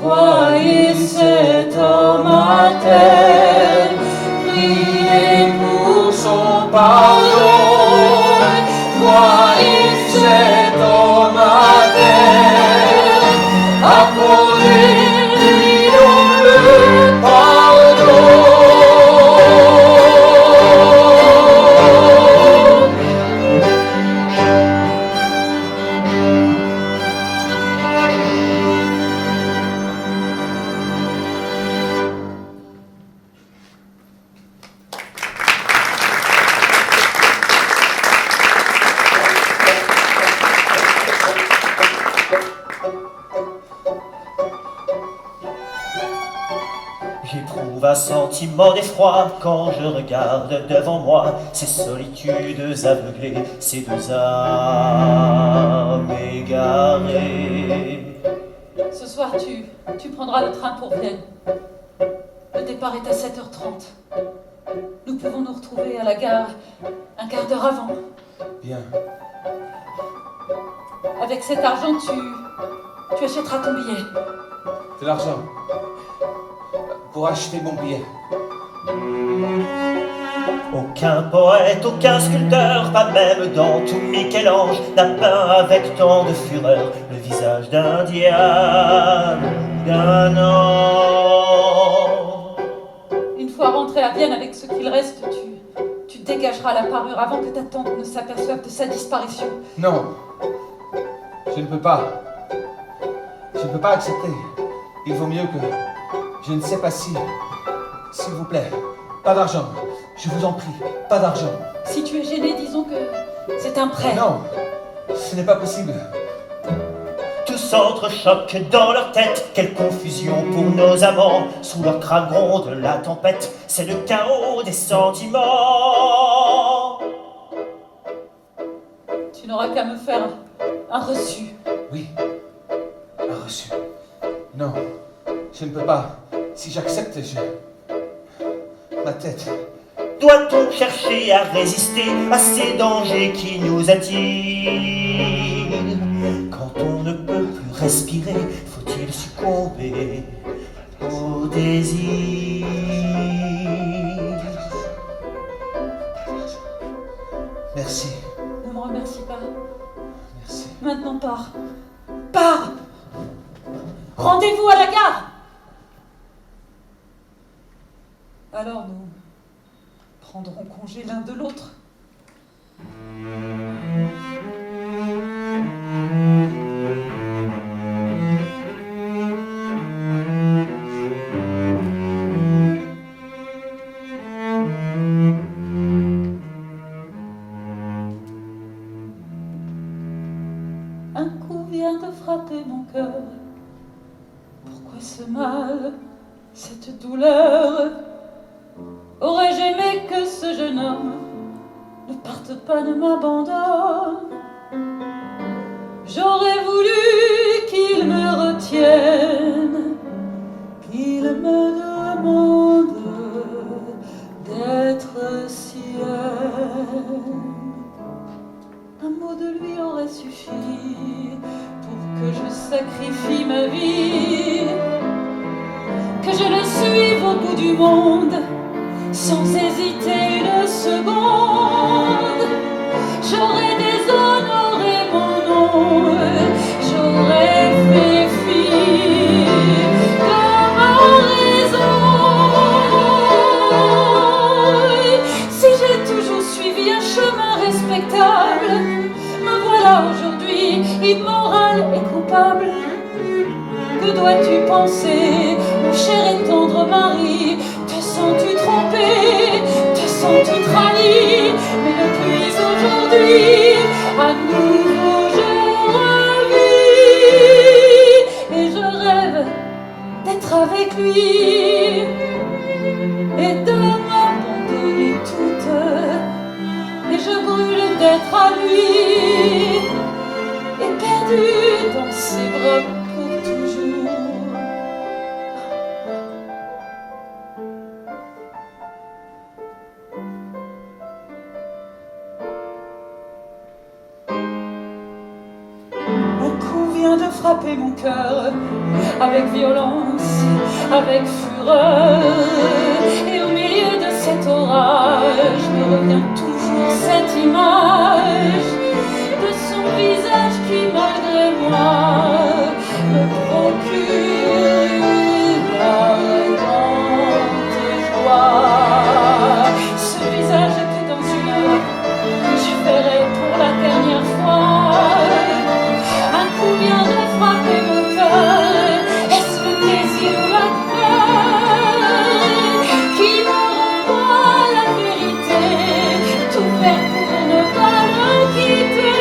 Voyez cet homme accorder l'innombrable pardon. J'éprouve un sentiment d'effroi quand je regarde devant moi ces solitudes aveuglées, ces deux âmes égarées. Ce soir, tu prendras le train pour Vienne. Le départ est à 7h30. Nous pouvons nous retrouver à la gare un quart d'heure avant. Bien. Avec cet argent, tu achèteras ton billet. De l'argent. Pour acheter mon billet. Aucun poète, aucun sculpteur, pas même dans tout Michel-Ange, n'a peint avec tant de fureur le visage d'un diable ou d'un ange. Une fois rentré à Vienne avec ce qu'il reste, tu dégageras la parure avant que ta tante ne s'aperçoive de sa disparition. Non. Je ne peux pas. Je ne peux pas accepter. Il vaut mieux que... Je ne sais pas si... S'il vous plaît, pas d'argent. Je vous en prie, pas d'argent. Si tu es gêné, disons que c'est un prêt. Non, ce n'est pas possible. Tout s'entrechoque dans leur tête, quelle confusion pour nos amants. Sous leur crâne gronde la tempête, c'est le chaos des sentiments. Tu n'auras qu'à me faire un reçu. Oui, un reçu. Non, je ne peux pas. Si j'accepte, ma tête. Doit-on chercher à résister à ces dangers qui nous attirent? Quand on ne peut plus respirer, faut-il succomber au désir? Merci. Ne me remercie pas. Merci. Maintenant, pars. Pars! Rendez-vous à la gare! Alors nous prendrons congé l'un de l'autre. Un coup vient de frapper mon cœur. Pourquoi ce mal, cette douleur? Aurais-je aimé que ce jeune homme ne parte pas, ne m'abandonne? J'aurais voulu qu'il me retienne, qu'il me demande d'être sienne. Un mot de lui aurait suffi pour que je sacrifie ma vie, que je le suive au bout du monde, sans hésiter une seconde. J'aurais déshonoré mon nom, j'aurais fait fi de ma raison. Si j'ai toujours suivi un chemin respectable, me voilà aujourd'hui immoral et coupable. Que dois-tu penser, mon cher et tendre mari? Te sens-tu trompé? Te sens-tu trahi? Mais depuis aujourd'hui, à nouveau je revis, et je rêve d'être avec lui et de m'abandonner toute, et je brûle d'être à lui et perdu dans ses bras pour toujours. De frapper mon cœur avec violence, avec fureur, et au milieu de cet orage me revient toujours cette image de son visage qui malgré moi me procure dans tes joies. Ce visage que dans une heure je verrai pour la dernière fois. Un coup vient de frapper mon cœur. Est-ce le désir ou la peur qui me renvoie la vérité? Tout faire pour ne pas le quitter.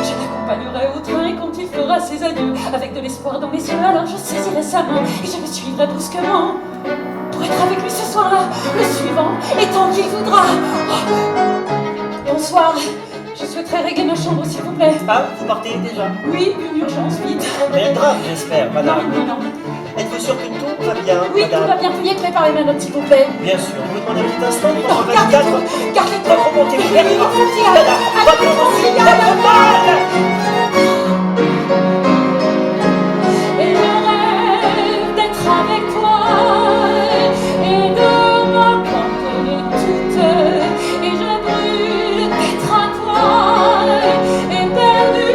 Je l'accompagnerai au train et quand il fera ses adieux, avec de l'espoir dans les yeux, alors je saisirai sa main et je le suivrai brusquement pour être avec lui ce soir-là, le suivant, et tant qu'il voudra. Oh. Bonsoir, je souhaiterais régler ma chambre s'il vous plaît. Ah, vous partez déjà? Oui, une urgence, vite. Rien de grave, j'espère, madame. Non, non, non. Êtes-vous sûr que tout va bien, Oui, madame? tout va bien, veuillez préparer ma note s'il vous plaît. Bien sûr, vous demandez un petit instant pour Non, votre gardez 24. tout, gardez tout. Votre remontée Oui, ouverte. oui, il faut dire. Madame, Allez, votre allez, remontée allez, ouverte. Et le rêve d'être avec toi et de m'abandonner toute. Et je brûle d'être à toi et perdu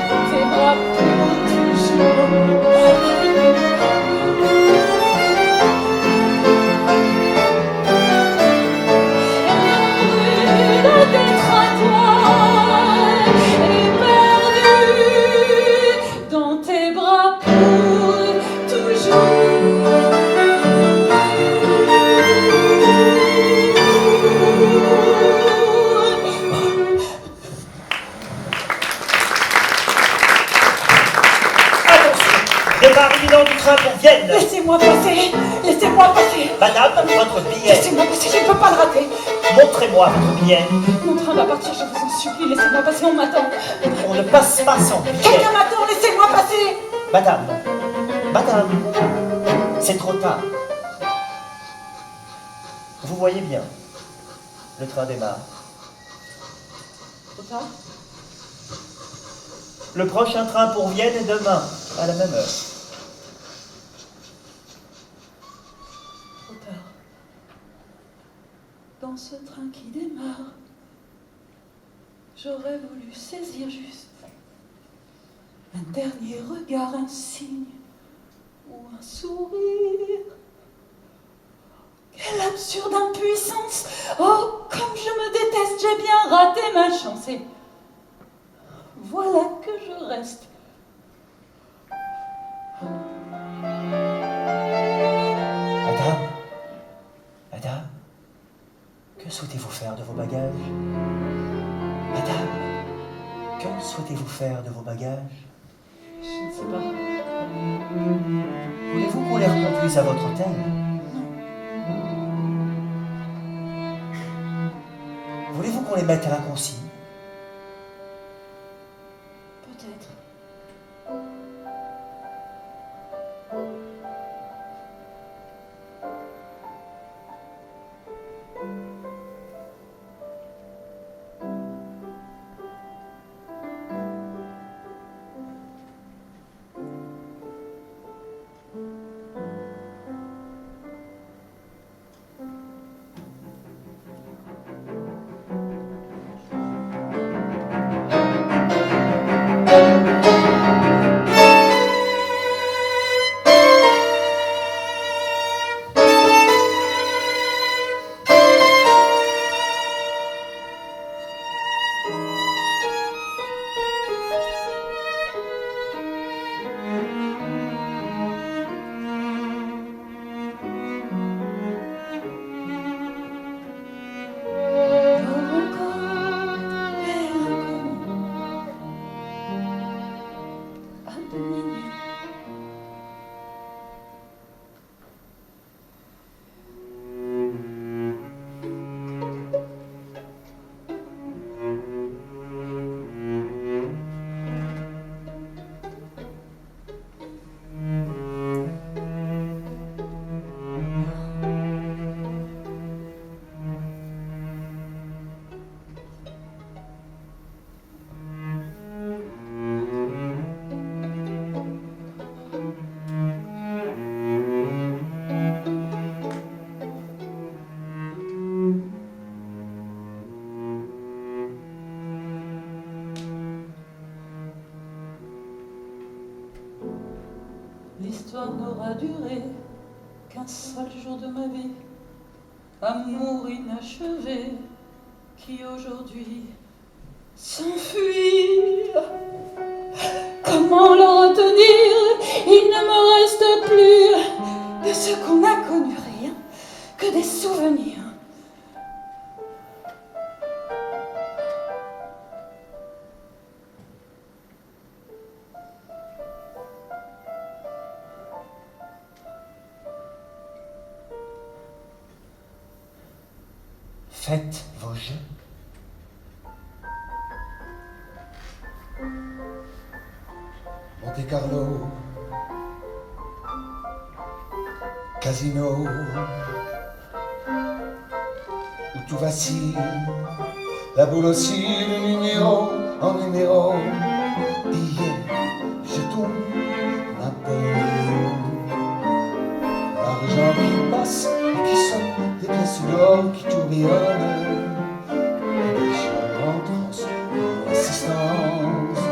dans tes bras pour toujours. D'être à toi et perdu dans tes bras pour toujours. Attention, départ imminent du train pour Vienne. Laissez-moi passer, laissez-moi passer. Madame, votre billet. Laissez-moi passer, je ne peux pas le rater. Montrez-moi votre billet. Mon train va partir, je vous en supplie, laissez-moi passer, on m'attend. On ne passe pas sans billet. Quelqu'un m'attend, laissez-moi passer. Madame, madame, c'est trop tard. Vous voyez bien, le train démarre. Trop tard. Le prochain train pour Vienne est demain, à la même heure. Trop tard. Dans ce train qui démarre, j'aurais voulu saisir juste un dernier regard, un signe ou un sourire. Quelle absurde impuissance! Oh, comme je me déteste, j'ai bien raté ma chance et voilà que je reste. Madame, madame, que souhaitez-vous faire de vos bagages? Madame, que souhaitez-vous faire de vos bagages? Je ne sais pas. Voulez-vous qu'on les reconduise à votre hôtel? Voulez-vous qu'on les mette à la consigne? Peut-être. histoire n'aura duré qu'un seul jour de ma vie. Amour inachevé qui aujourd'hui s'enfuit. Comment le retenir? Il ne me reste plus de ce qu'on a connu rien que des souvenirs. Faites vos jeux. Monte Carlo, Casino, où tout vacille, la boule aussi, le numéro en numéro, billets, jetons, Napoléon, l'argent qui passe et qui sonne, des pièces d'or qui tourbillonnent, des gens en transe, en assistance,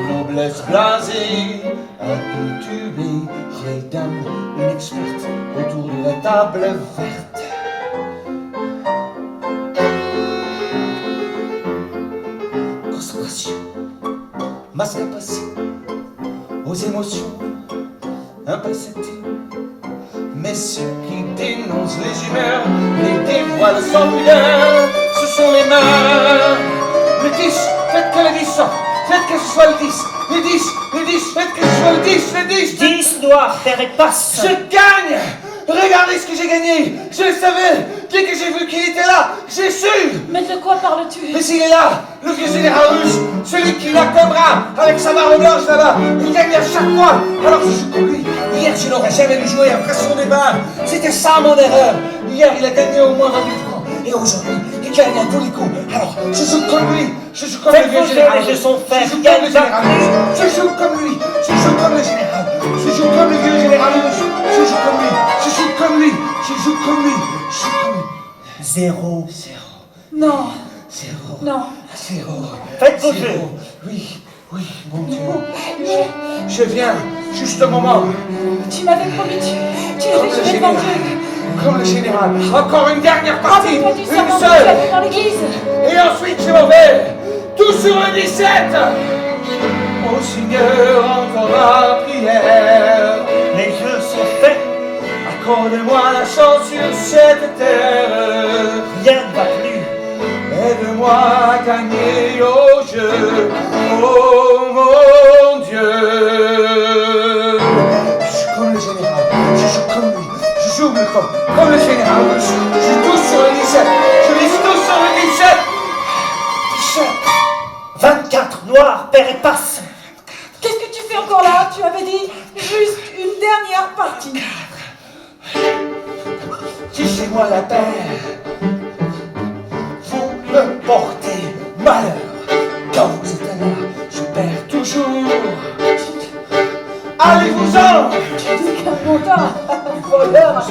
noblesse blasée, habituée, vieille dame, une experte autour de la table verte. Concentration, masque à passer, aux émotions imperceptibles. Mais ceux qui dénoncent les humeurs, les dévoilent sans pudeur, ce sont les mains. Le 10, faites que le 10 sorte, faites que ce soit le 10. Le 10, faites que ce soit le 10, le 10. 10 noirs, père et passe. Je gagne. Regardez ce que j'ai gagné. Je le savais. Dès que j'ai vu qu'il était là, j'ai su. Mais de quoi parles-tu? Mais s'il est là, le vieux général russe, celui qui l'a comme bras, avec sa barre blanche là-bas, il gagne à chaque fois. Alors je joue comme lui. Hier, je n'aurais jamais dû jouer après son débat. C'était ça mon erreur. Hier, il a gagné au moins 20 000 francs. Et aujourd'hui, il gagne à tous les coups. Alors, je joue comme lui. Je joue comme le vieux général. Les jeux sont faits. Je joue comme le général russe. Je joue comme lui. Je joue comme le général. Je joue comme le vieux général russe. Je joue comme lui. Je joue comme lui. Je joue comme lui. Je joue comme lui. 0. Non. 0. Non. 0. Faites vos jeux. Oui, mon Dieu. Je viens, juste au moment. Tu m'avais promis, tu Comme n'avais le jamais général. vendu. Comme le général. Encore une dernière partie. Rappelle-toi du Une serment que tu seule. avais dans l'église. Et ensuite je m'en vais. Tout sur le 17. Au Seigneur, encore la prière. Les jeux sont faits. Accorde-moi la chance sur cette terre. Rien ne va plus. Aide-moi à gagner au jeu, oh mon Dieu. Je suis comme le général, je joue comme lui, je joue comme le général, je joue tout sur le 17, je mise tout sur le 17. 24 noirs, père et passe. Qu'est-ce que tu fais encore là? Tu avais dit juste une dernière partie. Fichez-moi la paix. Vous me portez malheur. Quand vous êtes là, je perds toujours. Allez-vous-en. Tu dis qu'un montant, voleur.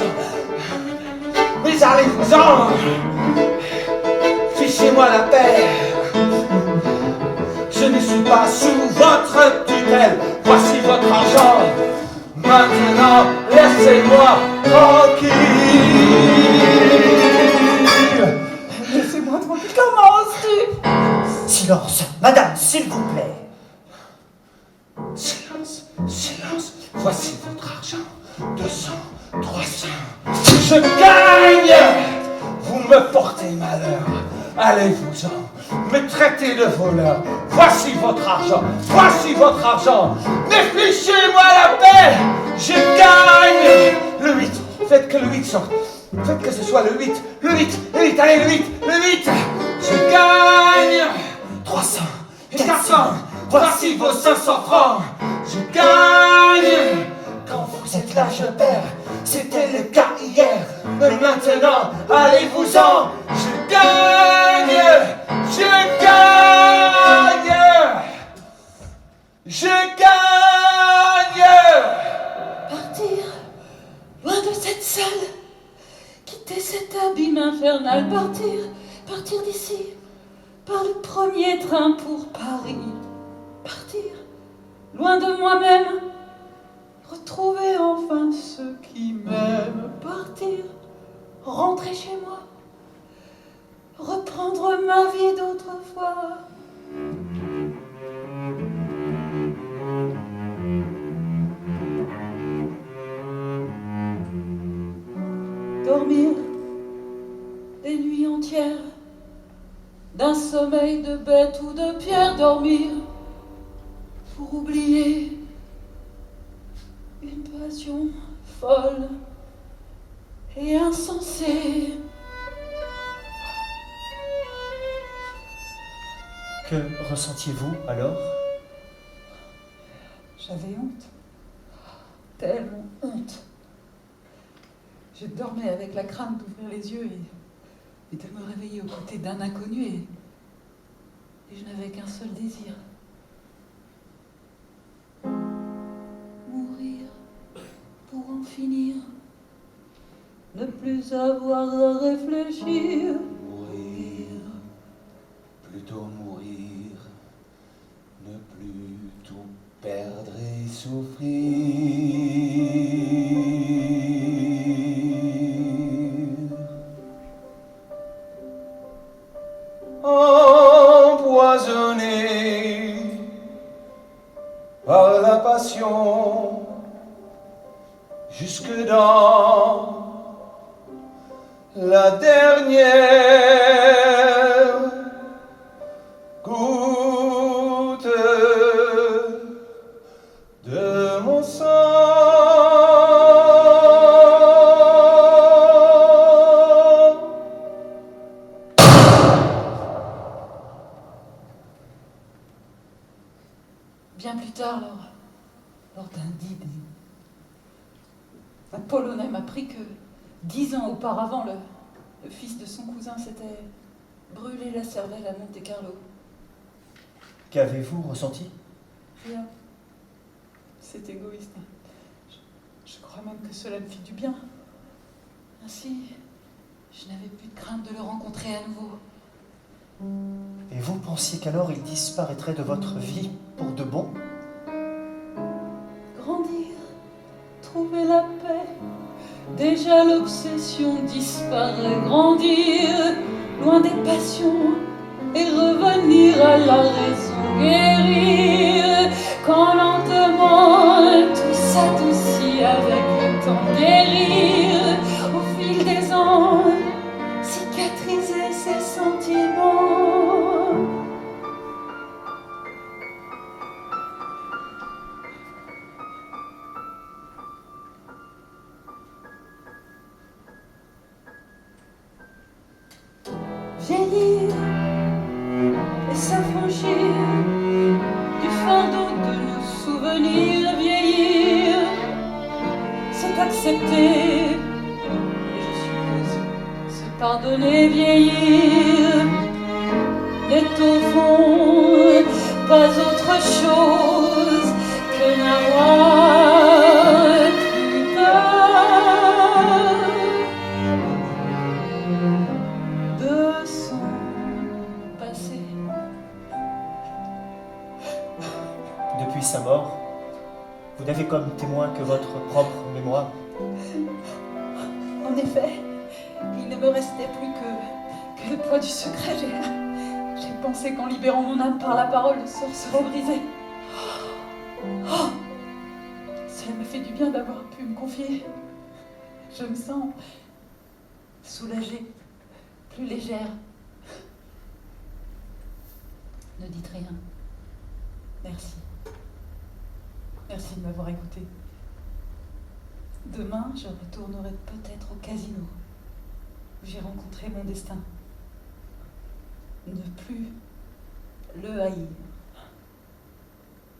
Mais allez-vous-en. Fichez-moi la paix. Je ne suis pas sous votre tutelle. Voici votre argent. Maintenant, laissez-moi tranquille. Laissez-moi tranquille. Comment oses-tu? Silence. Madame, s'il vous plaît. Silence, silence. Voici votre argent. 200, 300. Je gagne. Vous me portez malheur. Allez-vous-en. Me traitez de voleur. Voici votre argent. Voici votre argent. Mais fichez-moi la paix. Je gagne. Le 8. Faites que le 8 sorte. Faites que ce soit le 8. Le 8. Le 8. Allez, le 8. Le 8. Je gagne. 300. Et 400. Voici vos 500 francs. Je gagne. Quand vous êtes là, je perds. C'était le cas hier. Mais maintenant, allez-vous-en. Je gagne. Je gagne. Je gagne. Partir, loin de cette salle, quitter cet abîme infernal, partir d'ici, par le premier train pour Paris, partir, loin de moi-même, retrouver enfin ceux qui m'aiment, partir, rentrer chez moi, reprendre ma vie d'autrefois. Dormir des nuits entières, d'un sommeil de bête ou de pierre, dormir pour oublier une passion folle et insensée. Que ressentiez-vous alors? J'avais honte, tellement honte. Je dormais avec la crainte d'ouvrir les yeux et de me réveiller aux côtés d'un inconnu et je n'avais qu'un seul désir. Mourir pour en finir, ne plus avoir à réfléchir. Mourir, plutôt mourir, ne plus tout perdre et souffrir. Empoisonné par la passion, jusque dans la dernière goutte de mon sang. Bien plus tard, lors d'un dîner, un Polonais m'apprit que 10 ans auparavant, le fils de son cousin s'était brûlé la cervelle à Monte-Carlo. Qu'avez-vous ressenti? Rien. C'est égoïste. Je crois même que cela me fit du bien. Ainsi, je n'avais plus de crainte de le rencontrer à nouveau. Et vous pensiez qu'alors il disparaîtrait de votre vie pour de bon? Grandir, trouver la paix, déjà l'obsession disparaît. Grandir, loin des passions, et revenir à la raison. Guérir, quand lentement tout s'adoucit avec le temps. Guérir, au fil des ans, cicatriser ses sentiments. Vieillir et s'affranchir du fardeau de nos souvenirs. Vieillir, c'est accepter, et je suppose se pardonner. Vieillir n'est au fond pas autre chose que n'avoir plus peur de son passé. Depuis sa mort, vous n'avez comme témoin que votre propre mémoire. En effet, il ne me restait plus que le poids du secret. J'ai pensé qu'en libérant mon âme par la parole, le sort serait brisé. Oh, cela me fait du bien d'avoir pu me confier. Je me sens soulagée, plus légère. Ne dites rien. Merci. Merci de m'avoir écouté. Demain, je retournerai peut-être au casino, où j'ai rencontré mon destin. Ne plus le haïr.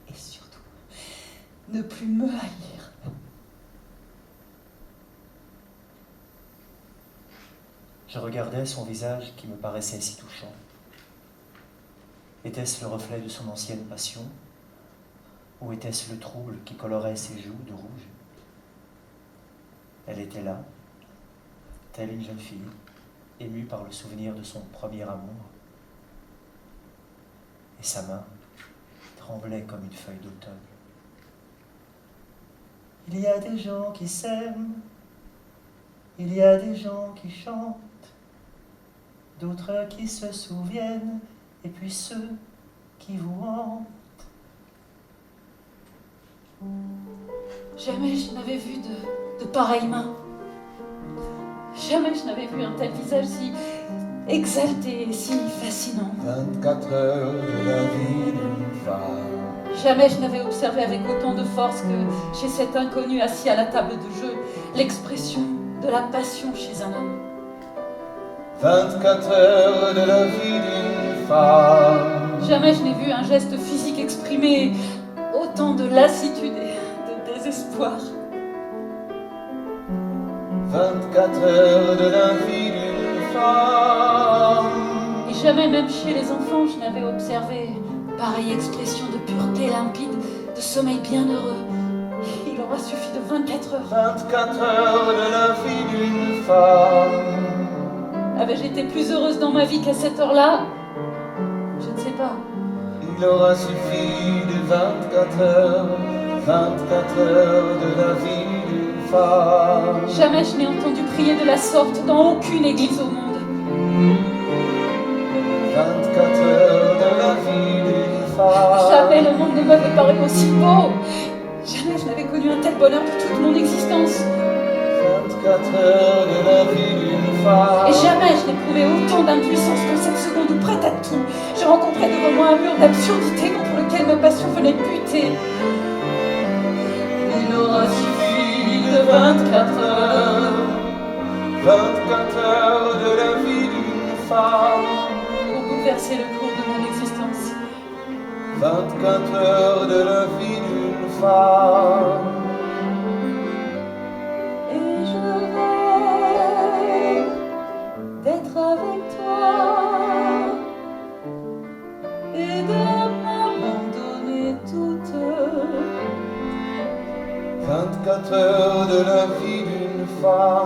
Et surtout, ne plus me haïr. Je regardais son visage qui me paraissait si touchant. Était-ce le reflet de son ancienne passion, ou était-ce le trouble qui colorait ses joues de rouge? Elle était là, telle une jeune fille, émue par le souvenir de son premier amour. Et sa main tremblait comme une feuille d'automne. Il y a des gens qui s'aiment, il y a des gens qui chantent, d'autres qui se souviennent, et puis ceux qui vous hantent. Jamais je n'avais vu de pareilles mains. Jamais je n'avais vu un tel visage si exalté et si fascinant. 24 heures de la vie d'une femme. Jamais je n'avais observé avec autant de force que chez cet inconnu assis à la table de jeu l'expression de la passion chez un homme. 24 heures de la vie d'une femme. Jamais je n'ai vu un geste physique exprimer autant de lassitude et de désespoir. 24 heures de la vie d'une femme. Et jamais même chez les enfants je n'avais observé pareille expression de pureté limpide, de sommeil bienheureux. Il aura suffi de 24 heures. 24 heures de la vie d'une femme. Avais-je été plus heureuse dans ma vie qu'à cette heure-là? Je ne sais pas. Il aura suffi de 24 heures de la vie d'une femme. Jamais je n'ai entendu prier de la sorte dans aucune église au monde. 24 heures de la vie d'une femme. Jamais le monde ne m'avait paru aussi beau. Jamais je n'avais connu un tel bonheur de toute mon existence. 24 heures de la vie d'une femme. Et jamais je n'éprouvais autant d'impuissance qu'en cette seconde où, prête à tout, je rencontrais devant moi un mur d'absurdité contre lequel ma passion venait buter. Il aura suffi de 24 heures. 24 heures de la vie d'une femme. Pour bouleverser le cours de mon existence. 24 heures de la vie d'une femme. Et je rêve d'être avec toi et de m'abandonner toute. 24 heures de la vie d'une femme.